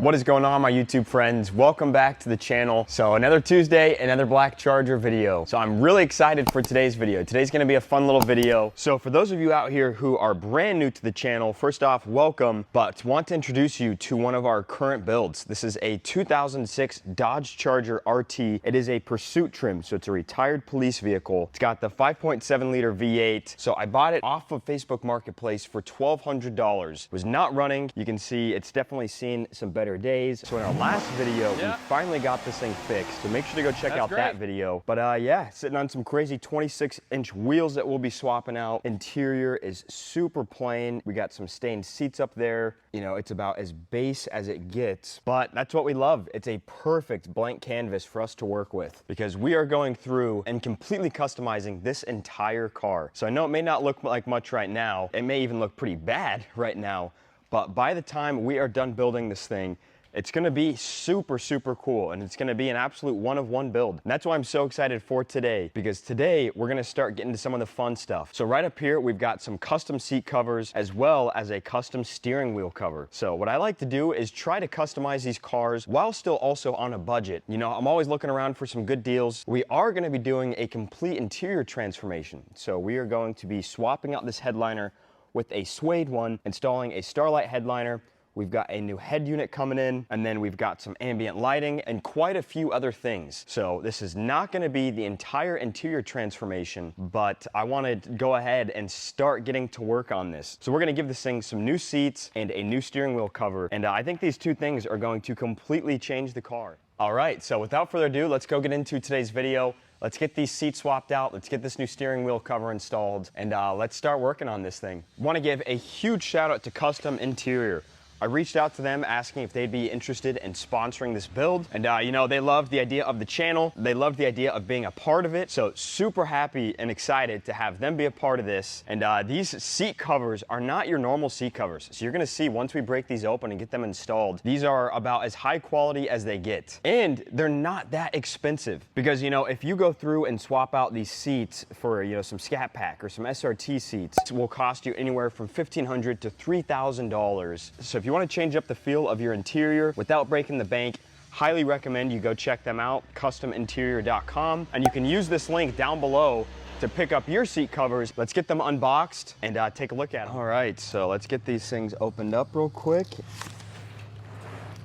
What is going on, my YouTube friends? Welcome back to the channel. So another Tuesday, another Black Charger video. So I'm really excited for today's video. Today's gonna be a fun little video. So for those of you out here who are brand new to the channel, first off, welcome, but want to introduce you to one of our current builds. This is a 2006 Dodge Charger RT. It is a pursuit trim, so it's a retired police vehicle. It's got the 5.7 liter V8. So I bought it off of Facebook Marketplace for $1,200. It was not running. You can see it's definitely seen some better days. So in our last video, we finally got this thing fixed. So make sure to go check out that video. But yeah, sitting on some crazy 26-inch wheels that we'll be swapping out. Interior is super plain. We got some stained seats up there. You know, it's about as base as it gets, but that's what we love. It's a perfect blank canvas for us to work with because we are going through and completely customizing this entire car. So I know it may not look like much right now. It may even look pretty bad right now. But by the time we are done building this thing, it's gonna be super, super cool, and it's gonna be an absolute one-of-one build. And that's why I'm so excited for today, because today we're gonna start getting to some of the fun stuff. So right up here, we've got some custom seat covers, as well as a custom steering wheel cover. So what I like to do is try to customize these cars while still also on a budget. You know, I'm always looking around for some good deals. We are gonna be doing a complete interior transformation. So we are going to be swapping out this headliner with a suede one, installing a Starlight headliner. We've got a new head unit coming in, and then we've got some ambient lighting and quite a few other things. So this is not gonna be the entire interior transformation, but I wanna go ahead and start getting to work on this. So we're gonna give this thing some new seats and a new steering wheel cover. And I think these two things are going to completely change the car. All right, so without further ado, let's go get into today's video. Let's get these seats swapped out. Let's get this new steering wheel cover installed, and let's start working on this thing. I want to give a huge shout out to Kustom Interior. I reached out to them asking if they'd be interested in sponsoring this build. And you know, they loved the idea of the channel. They loved the idea of being a part of it. So super happy and excited to have them be a part of this. And these seat covers are not your normal seat covers. So you're gonna see once we break these open and get them installed, these are about as high quality as they get. And they're not that expensive because, you know, if you go through and swap out these seats for, you know, some Scat Pack or some SRT seats, it will cost you anywhere from $1,500 to $3,000. So if you want to change up the feel of your interior without breaking the bank, highly recommend you go check them out, kustominterior.com, and you can use this link down below to pick up your seat covers. Let's get them unboxed and take a look at them. All right, so let's get these things opened up real quick.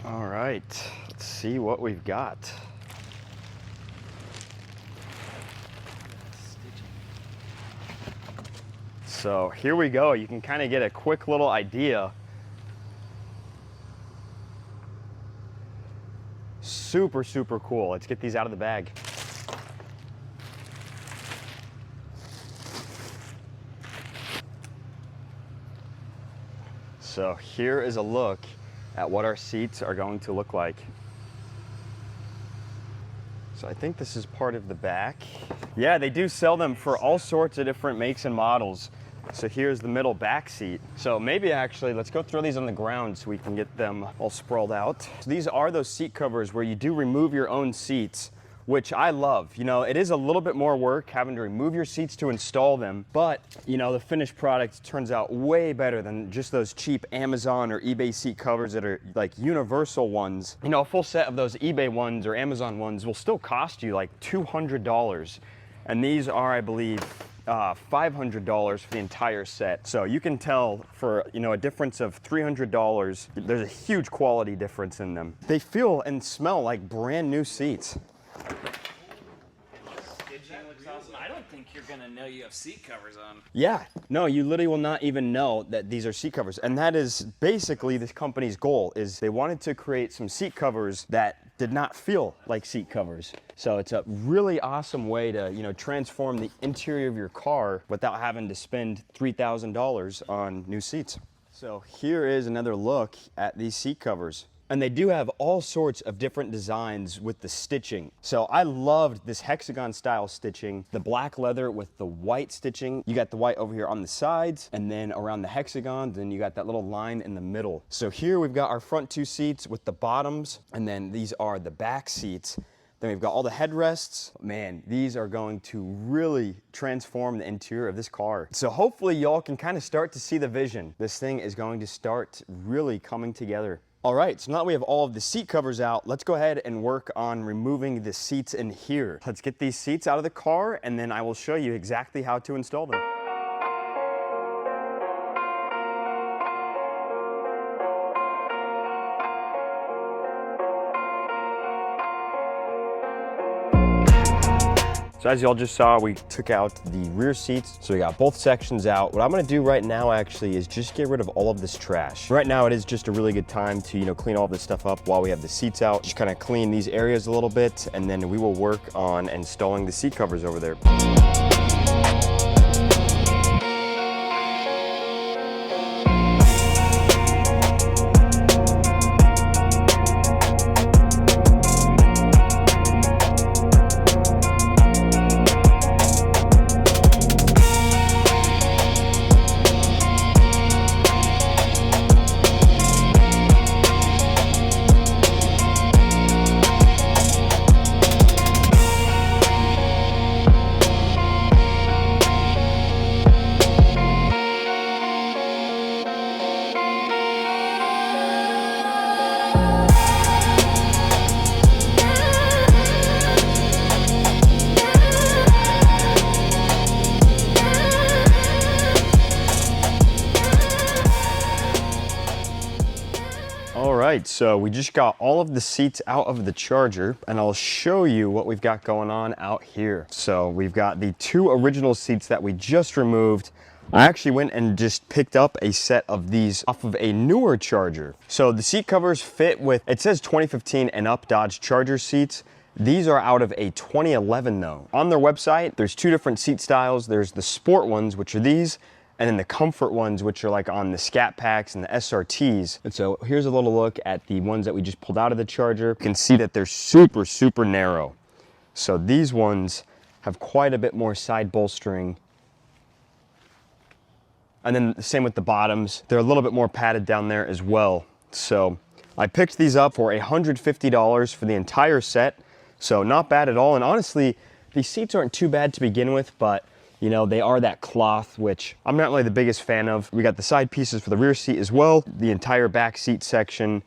All right, let's see what we've got. So here we go. You can kind of get a quick little idea. Super, super cool. Let's get these out of the bag. So here is a look at what our seats are going to look like. So I think this is part of the back. Yeah, they do sell them for all sorts of different makes and models. So here's the middle back seat. So maybe actually, let's go throw these on the ground so we can get them all sprawled out. So these are those seat covers where you do remove your own seats, which I love. You know, it is a little bit more work having to remove your seats to install them, but you know, the finished product turns out way better than just those cheap Amazon or eBay seat covers that are like universal ones. You know, a full set of those eBay ones or Amazon ones will still cost you like $200. And these are, I believe, $500 for the entire set. So you can tell for, you know, a difference of $300, there's a huge quality difference in them. They feel and smell like brand new seats. I don't think you're gonna know you have seat covers on. Yeah, no, you literally will not even know that these are seat covers. And that is basically this company's goal, is they wanted to create some seat covers that did not feel like seat covers. So it's a really awesome way to, you know, transform the interior of your car without having to spend $3,000 on new seats. So here is another look at these seat covers. And they do have all sorts of different designs with the stitching. So I loved this hexagon style stitching, the black leather with the white stitching. You got the white over here on the sides, and then around the hexagon, then you got that little line in the middle. So here we've got our front two seats with the bottoms, and then these are the back seats. Then we've got all the headrests. Man, these are going to really transform the interior of this car. So hopefully y'all can kind of start to see the vision. This thing is going to start really coming together. All right, so now that we have all of the seat covers out, let's go ahead and work on removing the seats in here. Let's get these seats out of the car, and then I will show you exactly how to install them. So as y'all just saw, we took out the rear seats. So we got both sections out. What I'm gonna do right now actually is just get rid of all of this trash. Right now it is just a really good time to, clean all this stuff up while we have the seats out. Just kind of clean these areas a little bit, and then we will work on installing the seat covers over there. All right, so we just got all of the seats out of the Charger, and I'll show you what we've got going on out here. So we've got the 2 original seats that we just removed. I actually went and just picked up a set of these off of a newer Charger. So the seat covers fit with, it says 2015 and up Dodge Charger seats. These are out of a 2011 though. On their website, there's 2 different seat styles. There's the sport ones, which are these, and then the comfort ones, which are like on the Scat Packs and the SRTs. And so here's a little look at the ones that we just pulled out of the Charger. You can see that they're super, super narrow. So these ones have quite a bit more side bolstering. And then the same with the bottoms. They're a little bit more padded down there as well. So I picked these up for $150 for the entire set. So not bad at all. And honestly, these seats aren't too bad to begin with, but they are that cloth, which I'm not really the biggest fan of. We got the side pieces for the rear seat as well, the entire back seat section,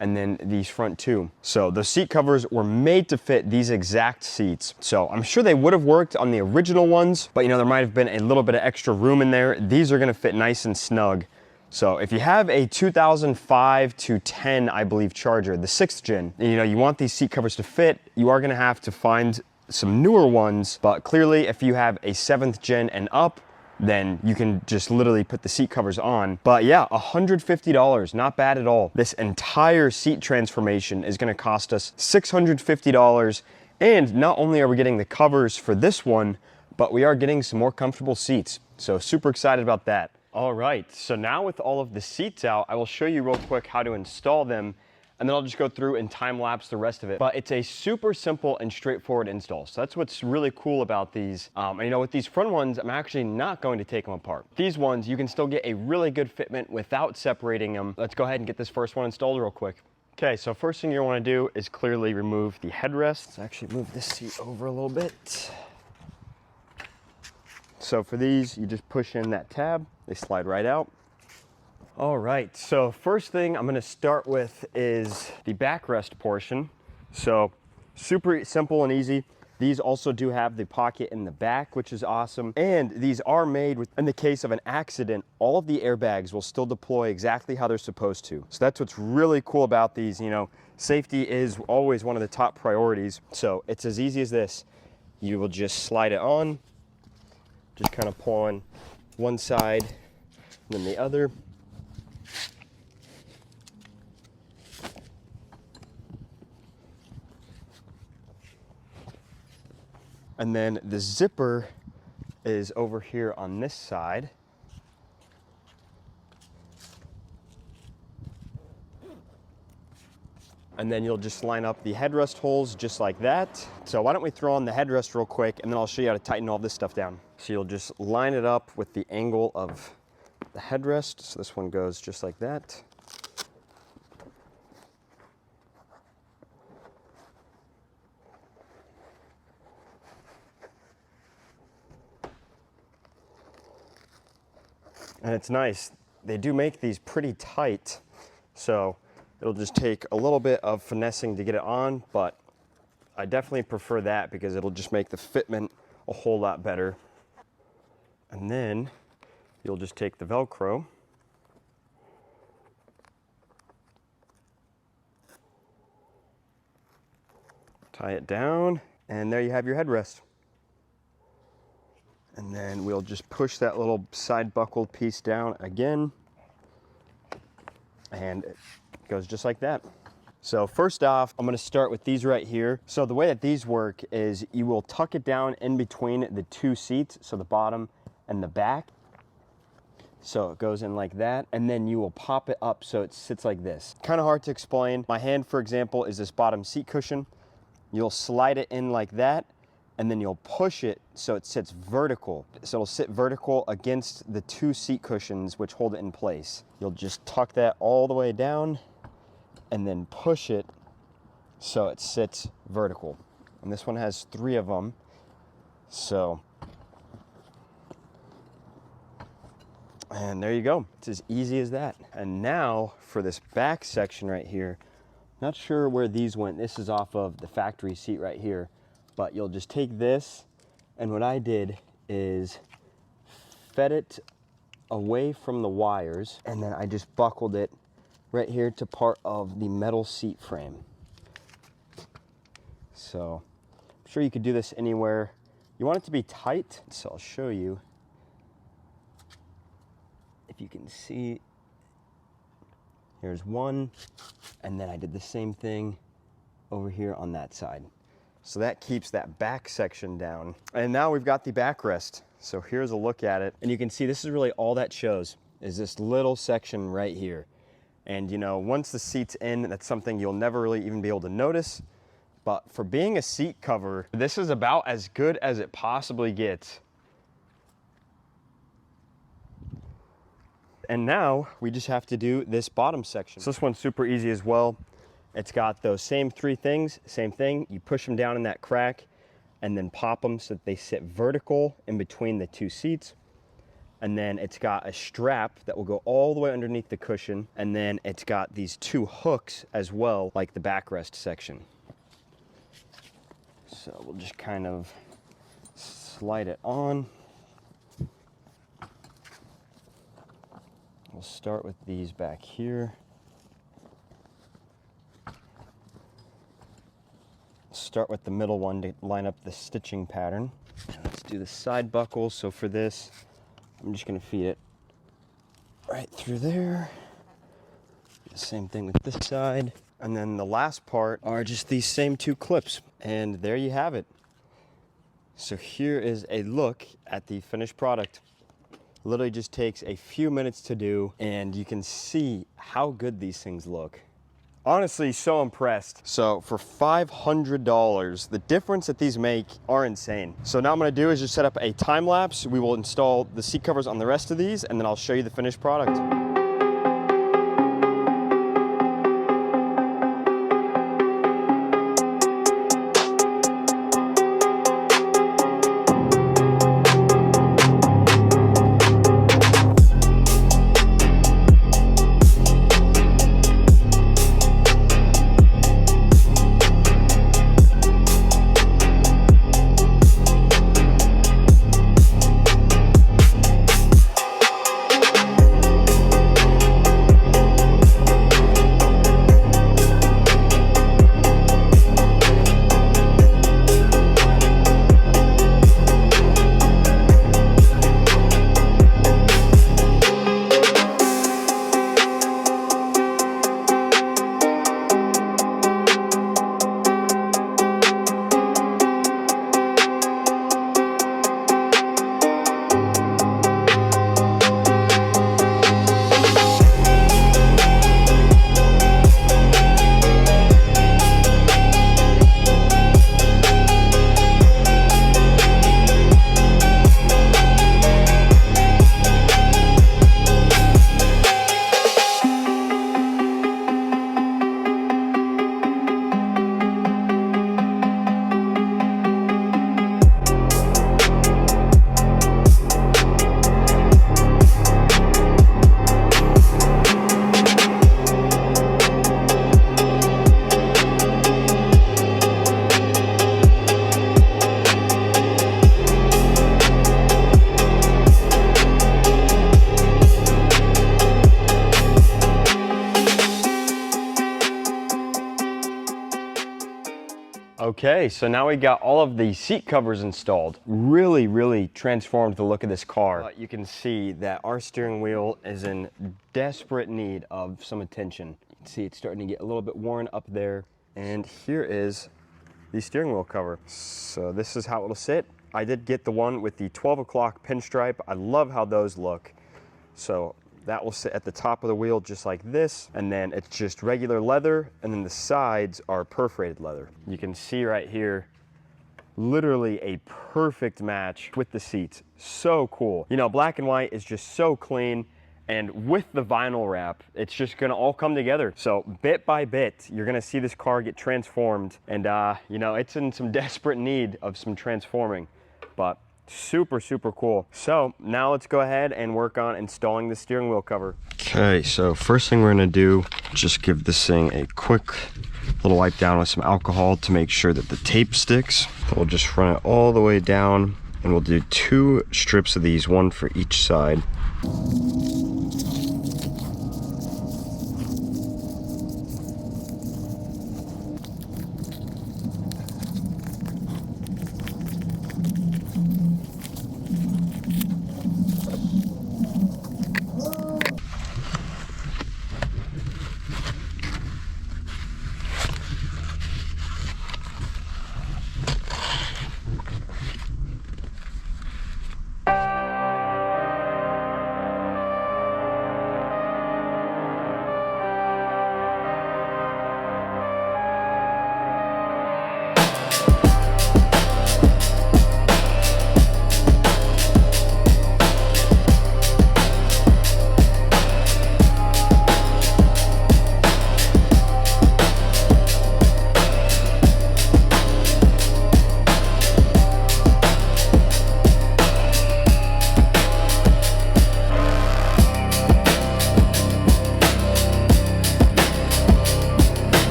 and then these front too. So the seat covers were made to fit these exact seats. So I'm sure they would have worked on the original ones, but there might have been a little bit of extra room in there. These are gonna fit nice and snug. So if you have a 2005 to 10, I believe, Charger, the 6th gen, and you want these seat covers to fit, you are gonna have to find some newer ones, but clearly if you have a 7th gen and up, then you can just literally put the seat covers on. But yeah, $150, not bad at all. This entire seat transformation is gonna cost us $650, and not only are we getting the covers for this one, but we are getting some more comfortable seats. So super excited about that. All right, so now with all of the seats out, I will show you real quick how to install them, and then I'll just go through and time lapse the rest of it. But it's a super simple and straightforward install. So that's what's really cool about these. And with these front ones, I'm actually not going to take them apart. These ones, you can still get a really good fitment without separating them. Let's go ahead and get this first one installed real quick. Okay, so first thing you want to do is clearly remove the headrest. Let's actually move this seat over a little bit. So for these, you just push in that tab, they slide right out. All right, so first thing I'm gonna start with is the backrest portion. So super simple and easy. These also do have the pocket in the back, which is awesome. And these are made with, in the case of an accident, all of the airbags will still deploy exactly how they're supposed to. So that's what's really cool about these. Safety is always one of the top priorities. So it's as easy as this. You will just slide it on, just kind of pull on one side and then the other. And then the zipper is over here on this side. And then you'll just line up the headrest holes just like that. So why don't we throw on the headrest real quick, and then I'll show you how to tighten all this stuff down. So you'll just line it up with the angle of the headrest. So this one goes just like that. And it's nice, they do make these pretty tight. So It'll just take a little bit of finessing to get it on, but I definitely prefer that because it'll just make the fitment a whole lot better. And then you'll just take the Velcro, tie it down, and there you have your headrest. And then we'll just push that little side buckled piece down again, and it goes just like that. So first off, I'm gonna start with these right here. So the way that these work is you will tuck it down in between the two seats, so the bottom and the back. So it goes in like that, and then you will pop it up so it sits like this. Kind of hard to explain. My hand, for example, is this bottom seat cushion. You'll slide it in like that, and then you'll push it so it sits vertical. So it'll sit vertical against the two seat cushions which hold it in place. You'll just tuck that all the way down and then push it so it sits vertical. And this one has 3 of them. So, and there you go. It's as easy as that. And now for this back section right here, not sure where these went. This is off of the factory seat right here. But you'll just take this, and what I did is fed it away from the wires, and then I just buckled it right here to part of the metal seat frame. So I'm sure you could do this anywhere. You want it to be tight, so I'll show you. If you can see, here's one, and then I did the same thing over here on that side. So that keeps that back section down. And now we've got the backrest. So here's a look at it. And you can see this is really all that shows is this little section right here. And you know, once the seat's in, that's something you'll never really even be able to notice. But for being a seat cover, this is about as good as it possibly gets. And now we just have to do this bottom section. So this one's super easy as well. It's got those same 3 things, same thing. You push them down in that crack and then pop them so that they sit vertical in between the 2 seats. And then it's got a strap that will go all the way underneath the cushion. And then it's got these 2 hooks as well, like the backrest section. So we'll just kind of slide it on. We'll start with these back here. Start with the middle one to line up the stitching pattern. Let's do the side buckles. So for this, I'm just going to feed it right through there. The same thing with this side. And then the last part are just these same 2 clips. And there you have it. So here is a look at the finished product. Literally just takes a few minutes to do, and you can see how good these things look. Honestly, so impressed. So for $500, the difference that these make are insane. So now what I'm gonna do is just set up a time lapse. We will install the seat covers on the rest of these, and then I'll show you the finished product. Okay, so now we got all of the seat covers installed. Really transformed the look of this car. You can see that our steering wheel is in desperate need of some attention. You can see it's starting to get a little bit worn up there. And here is the steering wheel cover. So this is how it'll sit. I did get the one with the 12 o'clock pinstripe. I love how those look. So that will sit at the top of the wheel just like this, and then it's just regular leather, and then the sides are perforated leather. You can see right here, literally a perfect match with the seats. So cool. You know, black and white is just so clean, and with the vinyl wrap, it's just gonna all come together. So bit by bit, you're gonna see this car get transformed, and you know, it's in some desperate need of some transforming, but super cool. So now let's go ahead and work on installing the steering wheel cover. Okay, so first thing we're gonna do, just give this thing a quick little wipe down with some alcohol to make sure that the tape sticks. We'll just run it all the way down, and we'll do 2 strips of these, 1 for each side.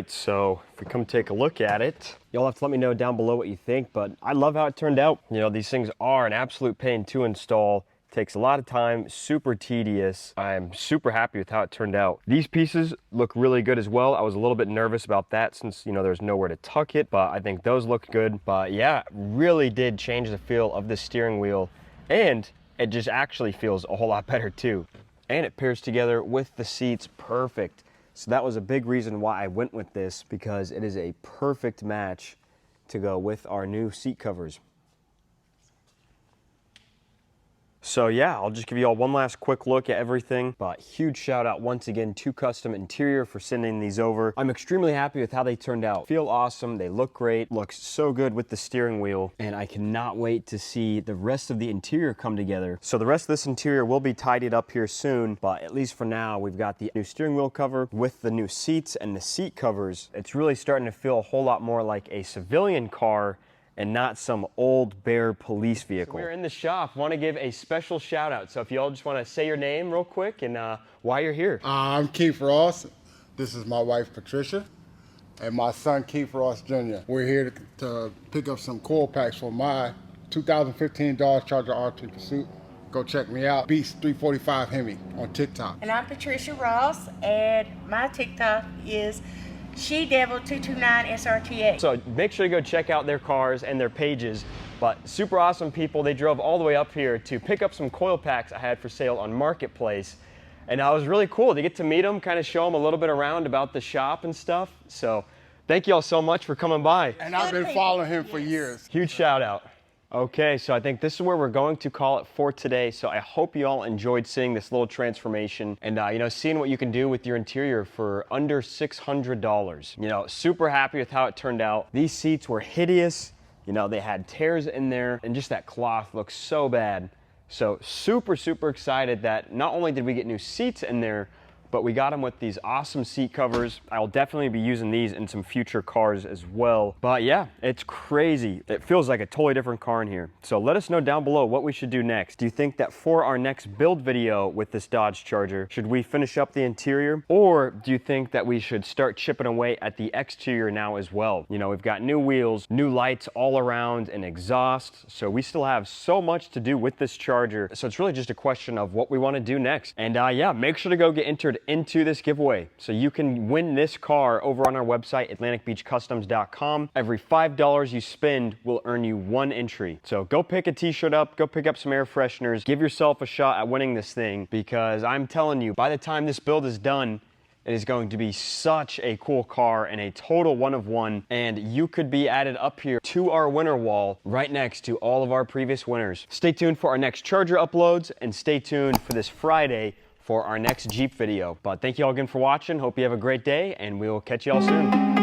So if we come take a look at it, you'll have to let me know down below what you think, but I love how it turned out. You know, these things are an absolute pain to install. Takes a lot of time, super tedious. I'm super happy with how it turned out. These pieces look really good as well. I was a little bit nervous about that since, you know, there's nowhere to tuck it, but I think those look good. But yeah, really did change the feel of the steering wheel, and it just actually feels a whole lot better too. And it pairs together with the seats perfect. So that was a big reason why I went with this, because it is a perfect match to go with our new seat covers. So yeah, I'll just give you all one last quick look at everything, but huge shout out once again to Kustom Interior for sending these over. I'm extremely happy with how they turned out. Feel awesome, they look great, looks so good with the steering wheel, and I cannot wait to see the rest of the interior come together. So the rest of this interior will be tidied up here soon, but at least for now, we've got the new steering wheel cover with the new seats and the seat covers. It's really starting to feel a whole lot more like a civilian car and not some old bare police vehicle. So we're in the shop. Want to give a special shout out. So if you all just want to say your name real quick and why you're here. I'm Keith Ross. This is my wife Patricia and my son Keith Ross Jr. We're here to pick up some coil packs for my 2015 Dodge Charger R2 Pursuit. Go check me out, Beast 345 Hemi on TikTok. And I'm Patricia Ross, and my TikTok is SheDevil229SRTA. So make sure to go check out their cars and their pages. But super awesome people. They drove all the way up here to pick up some coil packs I had for sale on Marketplace. And it was really cool to get to meet them, kind of show them a little bit around about the shop and stuff. So thank you all so much for coming by. And I've been following him for years. Huge shout out. Okay, so I think this is where we're going to call it for today. So I hope you all enjoyed seeing this little transformation and, you know, seeing what you can do with your interior for under $600. You know, super happy with how it turned out. These seats were hideous. You know, they had tears in there and just that cloth looks so bad. So super excited that not only did we get new seats in there, but we got them with these awesome seat covers. I'll definitely be using these in some future cars as well. But yeah, it's crazy. It feels like a totally different car in here. So let us know down below what we should do next. Do you think that for our next build video with this Dodge Charger, should we finish up the interior? Or do you think that we should start chipping away at the exterior now as well? You know, we've got new wheels, new lights all around, and exhaust. So we still have so much to do with this Charger. So it's really just a question of what we want to do next. And yeah, make sure to go get entered into this giveaway so you can win this car over on our website, atlanticbeachcustoms.com. Every $5 you spend will earn you 1 entry. So go pick a t-shirt up, go pick up some air fresheners, give yourself a shot at winning this thing, because I'm telling you, by the time this build is done, it is going to be such a cool car and a total one of one, and you could be added up here to our winner wall right next to all of our previous winners. Stay tuned for our next Charger uploads, and stay tuned for this Friday for our next Jeep video. But thank you all again for watching. Hope you have a great day, and we will catch you all soon.